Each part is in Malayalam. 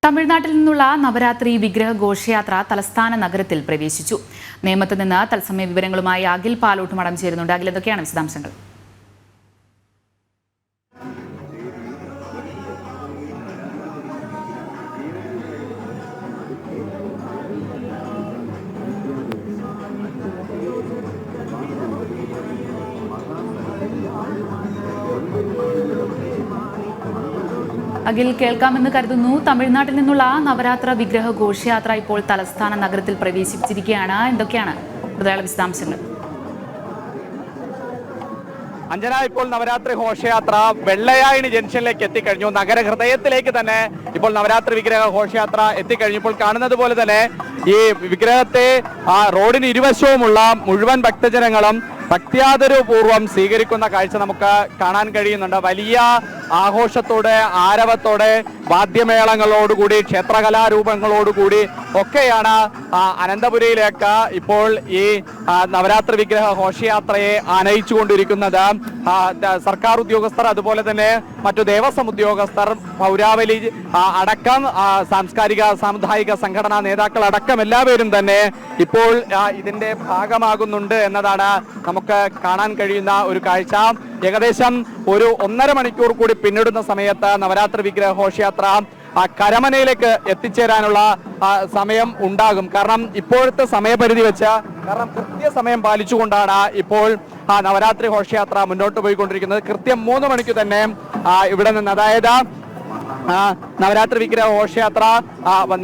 തമിഴ്നാട്ടിൽ നിന്നുള്ള നവരാത്രി വിഗ്രഹ ഘോഷയാത്ര തലസ്ഥാന നഗരത്തിൽ പ്രവേശിച്ചു. നേമത്ത് നിന്ന് തത്സമയ വിവരങ്ങളുമായി അഖിൽ പാലോട്ട് മടം ചേരുന്നുണ്ട്. അഖിൽ, എന്തൊക്കെയാണ് വിശദാംശങ്ങൾ? അഖിൽ, കേൾക്കാമെന്ന് കരുതുന്നു. തമിഴ്നാട്ടിൽ നിന്നുള്ള നവരാത്ര വിഗ്രഹ ഘോഷയാത്ര ഇപ്പോൾ തലസ്ഥാന നഗരത്തിൽ പ്രവേശിച്ചിരിക്കുകയാണ്. എന്തൊക്കെയാണ് കൂടുതൽ വിശദാംശങ്ങൾ? അഞ്ജന, ഇപ്പോൾ നവരാത്രി ഘോഷയാത്ര വെള്ളയായണി ജംഗ്ഷനിലേക്ക് എത്തിക്കഴിഞ്ഞു. നഗരഹൃദയത്തിലേക്ക് തന്നെ ഇപ്പോൾ നവരാത്രി വിഗ്രഹ ഘോഷയാത്ര എത്തിക്കഴിഞ്ഞു. ഇപ്പോൾ കാണുന്നത് പോലെ തന്നെ ഈ വിഗ്രഹത്തെ റോഡിന് ഇരുവശവുമുള്ള മുഴുവൻ ഭക്തജനങ്ങളും ഭക്ത്യാദരപൂർവ്വം സ്വീകരിക്കുന്ന കാഴ്ച നമുക്ക് കാണാൻ കഴിയുന്നുണ്ട്. വലിയ ആഘോഷത്തോടെ, ആരവത്തോടെ, വാദ്യമേളങ്ങളോടുകൂടി, ക്ഷേത്രകലാരൂപങ്ങളോടുകൂടി ഒക്കെയാണ് അനന്തപുരിയിലേക്ക് ഇപ്പോൾ ഈ നവരാത്രി വിഗ്രഹ ഘോഷയാത്രയെ ആനയിച്ചുകൊണ്ടിരിക്കുന്നത്. സർക്കാർ ഉദ്യോഗസ്ഥർ, അതുപോലെ തന്നെ മറ്റു ദേവസ്വം ഉദ്യോഗസ്ഥർ, പൗരാവലി അടക്കം സാംസ്കാരിക സാമുദായിക സംഘടനാ നേതാക്കൾ അടക്കം എല്ലാവരും തന്നെ ഇപ്പോൾ ഇതിന്റെ ഭാഗമാകുന്നുണ്ട് എന്നതാണ് നമുക്ക് കാണാൻ കഴിയുന്ന ഒരു കാഴ്ച. ഏകദേശം ഒരു 1.5 മണിക്കൂർ കൂടി പിന്നിടുന്ന സമയത്ത് നവരാത്രി വിഗ്രഹ ഘോഷയാത്ര കരമനയിലേക്ക് എത്തിച്ചേരാനുള്ള സമയം ഉണ്ടാകും. കാരണം ഇപ്പോഴത്തെ സമയപരിധി വെച്ച്, കാരണം കൃത്യസമയം പാലിച്ചുകൊണ്ടാണ് ഇപ്പോൾ നവരാത്രി ഘോഷയാത്ര മുന്നോട്ട് പോയിക്കൊണ്ടിരിക്കുന്നത്. കൃത്യം 3 മണിക്ക് തന്നെ ഇവിടെ നിന്ന്, അതായത് നവരാത്രി വിഗ്രഹ ഘോഷയാത്ര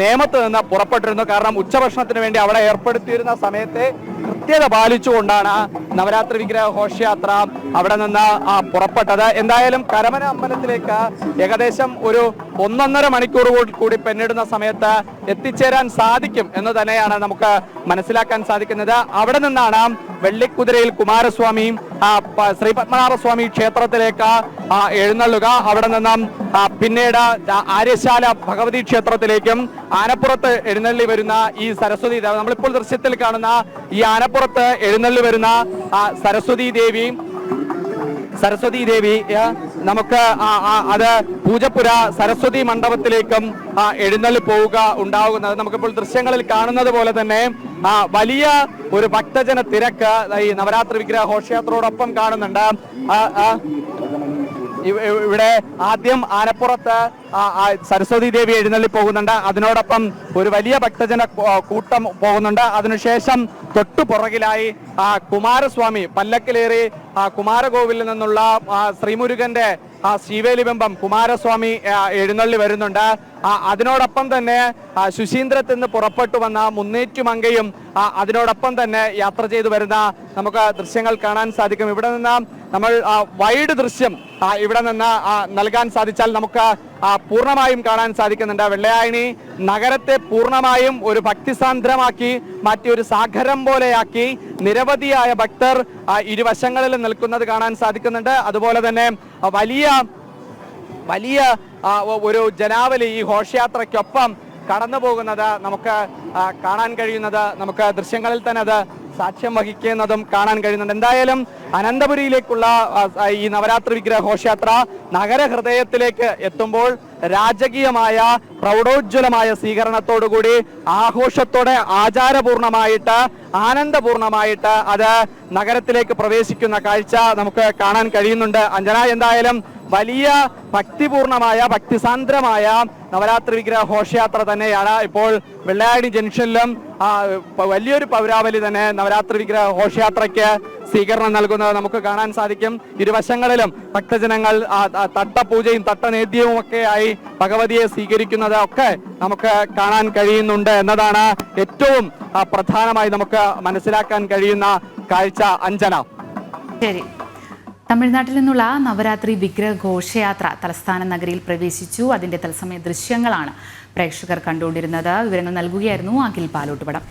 നേമത്ത് നിന്ന് പുറപ്പെട്ടിരുന്നു. കാരണം ഉച്ചഭക്ഷണത്തിന് വേണ്ടി അവിടെ ഏർപ്പെടുത്തിയിരുന്ന സമയത്തെ കൃത്യത പാലിച്ചുകൊണ്ടാണ് നവരാത്രി വിഗ്രഹ ഘോഷയാത്ര അവിടെ നിന്ന് പുറപ്പെട്ടത്. എന്തായാലും കരമന അമ്പലത്തിലേക്ക് ഏകദേശം ഒരു 1.5 മണിക്കൂർ കൂടി പിന്നിടുന്ന സമയത്ത് എത്തിച്ചേരാൻ സാധിക്കും എന്ന് തന്നെയാണ് നമുക്ക് മനസ്സിലാക്കാൻ സാധിക്കുന്നത്. അവിടെ നിന്നാണ് വെള്ളിക്കുതിരയിൽ കുമാരസ്വാമി ശ്രീ പത്മനാഭസ്വാമി ക്ഷേത്രത്തിലേക്ക് എഴുന്നള്ളുക. അവിടെ നിന്നും പിന്നീട് ആര്യശാല ഭഗവതി ക്ഷേത്രത്തിലേക്കും ആനപ്പുറത്ത് എഴുന്നള്ളി വരുന്ന ഈ സരസ്വതി, നമ്മളിപ്പോൾ ദൃശ്യത്തിൽ കാണുന്ന ഈ ആനപ്പുറത്ത് എഴുന്നള്ളി വരുന്ന സരസ്വതി ദേവി നമുക്ക് അത് പൂജപ്പുര സരസ്വതി മണ്ഡപത്തിലേക്കും എഴുന്നള്ളി പോവുക ഉണ്ടാകുന്നത് നമുക്കിപ്പോൾ ദൃശ്യങ്ങളിൽ കാണുന്നത് പോലെ തന്നെ വലിയ ഒരു ഭക്തജന തിരക്ക് ഈ നവരാത്രി വിഗ്രഹ ഘോഷയാത്രയോടൊപ്പം കാണുന്നുണ്ട്. ഇവിടെ ആദ്യം ആനപ്പുറത്ത് സരസ്വതി ദേവി എഴുന്നള്ളി പോകുന്നുണ്ട്. അതിനോടൊപ്പം ഒരു വലിയ ഭക്തജന കൂട്ടം പോകുന്നുണ്ട്. അതിനുശേഷം തൊട്ടു പുറകിലായി കുമാരസ്വാമി പല്ലക്കിലേറി കുമാരകോവിലിൽ നിന്നുള്ള ശ്രീമുരുകന്റെ ശ്രീവേലി ബിംബം കുമാരസ്വാമി എഴുന്നള്ളി വരുന്നുണ്ട്. അതിനോടൊപ്പം തന്നെ ശുശീന്ദ്രത്തിൽ നിന്ന് പുറപ്പെട്ടു വന്ന മുന്നേറ്റുമങ്കയും അതിനോടൊപ്പം തന്നെ യാത്ര ചെയ്തു വരുന്ന നമുക്ക് ദൃശ്യങ്ങൾ കാണാൻ സാധിക്കും. ഇവിടെ നിന്ന് നമ്മൾ വൈഡ് ദൃശ്യം ഇവിടെ നിന്ന് നൽകാൻ സാധിച്ചാൽ നമുക്ക് പൂർണ്ണമായും കാണാൻ സാധിക്കുന്നുണ്ട്. വെള്ളയായണി നഗരത്തെ പൂർണ്ണമായും ഒരു ഭക്തിസാന്ദ്രമാക്കി മാറ്റി, ഒരു സാഗരം പോലെയാക്കി നിരവധിയായ ഭക്തർ ഇരുവശങ്ങളിൽ നിൽക്കുന്നത് കാണാൻ സാധിക്കുന്നുണ്ട്. അതുപോലെ തന്നെ വലിയ ഒരു ജനാവലി ഈ ഘോഷയാത്രയ്ക്കൊപ്പം കടന്നു പോകുന്നത് നമുക്ക് കാണാൻ കഴിയുന്നത്, നമുക്ക് ദൃശ്യങ്ങളിൽ തന്നെ അത് സാക്ഷ്യം വഹിക്കുന്നതും കാണാൻ കഴിയുന്നുണ്ട്. എന്തായാലും അനന്തപുരിയിലേക്കുള്ള ഈ നവരാത്രി വിഗ്രഹ ഘോഷയാത്ര നഗരഹൃദയത്തിലേക്ക് എത്തുമ്പോൾ രാജകീയമായ പ്രൗഢോജ്വലമായ സ്വീകരണത്തോടുകൂടി ആഘോഷത്തോടെ ആചാരപൂർണമായിട്ട് ആനന്ദപൂർണമായിട്ട് അത് നഗരത്തിലേക്ക് പ്രവേശിക്കുന്ന കാഴ്ച നമുക്ക് കാണാൻ കഴിയുന്നുണ്ട്. അഞ്ജന, എന്തായാലും വലിയ ഭക്തിപൂർണമായ ഭക്തിസാന്ദ്രമായ നവരാത്രി വിഗ്രഹ ഘോഷയാത്ര തന്നെയാണ് ഇപ്പോൾ വെള്ളയായണി ജംഗ്ഷനിലും വലിയൊരു പൗരാവലി തന്നെ നവരാത്രി വിഗ്രഹ ഘോഷയാത്രയ്ക്ക് സ്വീകരണം നൽകുന്നത് നമുക്ക് കാണാൻ സാധിക്കും. ഇരുവശങ്ങളിലും ഭക്തജനങ്ങൾ തട്ടപൂജയും തട്ടനേദ്യവും ഒക്കെയായി ഭഗവതിയെ സ്വീകരിക്കുന്നത് ഒക്കെ നമുക്ക് കാണാൻ കഴിയുന്നുണ്ട് എന്നതാണ് ഏറ്റവും പ്രധാനമായി നമുക്ക് മനസ്സിലാക്കാൻ കഴിയുന്ന കാഴ്ച. അഞ്ജന, ശരി. തമിഴ്നാട്ടിൽ നിന്നുള്ള നവരാത്രി വിഗ്രഹ ഘോഷയാത്ര തലസ്ഥാന നഗരിയിൽ പ്രവേശിച്ചു. അതിന്റെ തത്സമയ ദൃശ്യങ്ങളാണ് പ്രേക്ഷകർ കണ്ടുകൊണ്ടിരുന്നത്. വിവരങ്ങൾ നൽകുകയായിരുന്നു അഖിൽ പാലോട്ടുപടം.